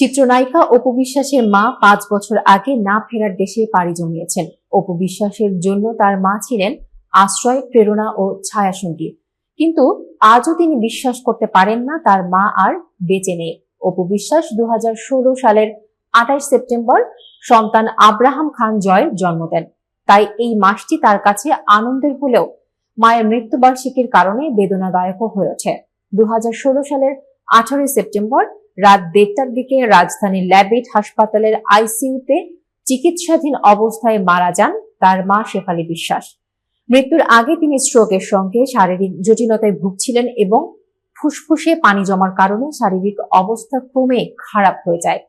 চিত্রনায়িকা অপু বিশ্বাসের মা 5 বছর আগে না ফেরার দেশে পাড়ি জমিয়েছেন। অপু বিশ্বাসের জন্য তার মা ছিলেন আশ্রয়, প্রেরণা ও ছায়াসঙ্গী। কিন্তু আজও তিনি বিশ্বাস করতে পারেন না তার মা আর বেঁচে নেই। অপু বিশ্বাস 2016 সালের 28 সেপ্টেম্বর সন্তান আব্রাহাম খান জয়ের জন্ম দেন। তাই এই মাসটি তার কাছে আনন্দের হলেও মায়ের মৃত্যুবার্ষিকীর কারণে বেদনাদায়কও হয়ে ওঠে। 2016 সালের 18 সেপ্টেম্বর রাত 1:30টার দিকে রাজধানীর ল্যাবেট হাসপাতালের আইসিইউতে চিকিৎসাধীন অবস্থায় মারা যান তার মা শেফালী বিশ্বাস। মৃত্যুর আগে তিনি স্ট্রোকের সঙ্গে শারীরিক জটিলতায় ভুগছিলেন এবং ফুসফুসে পানি জমার কারণে শারীরিক অবস্থা ক্রমে খারাপ হয়ে যায়।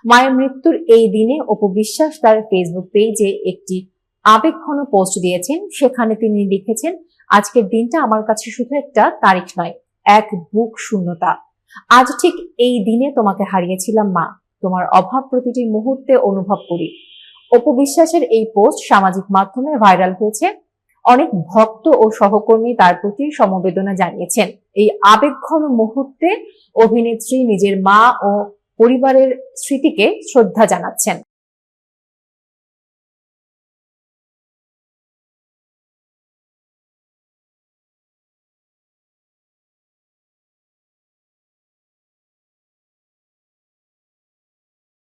মায়ের মৃত্যুর এই দিনে অপু বিশ্বাস তার ফেসবুক পেজে একটি আবেগঘন পোস্ট দিয়েছেন। সেখানে তিনি লিখেছেন, আজকের দিনটা আমার কাছে শুধু একটা তারিখ নয়, এক বুক শূন্যতা। আজ ঠিক এই দিনে তোমাকে হারিয়েছিলাম মা, তোমার অভাব প্রতিটি মুহূর্তে অনুভব করি। অপু বিশ্বাসের এই পোস্ট সামাজিক মাধ্যমে ভাইরাল হয়েছে। অনেক ভক্ত ও সহকর্মী তার প্রতি সমবেদনা জানিয়েছেন। এই আবেগঘন মুহূর্তে অভিনেত্রী নিজের মা ও পরিবারের স্মৃতিকে শ্রদ্ধা জানাচ্ছেন।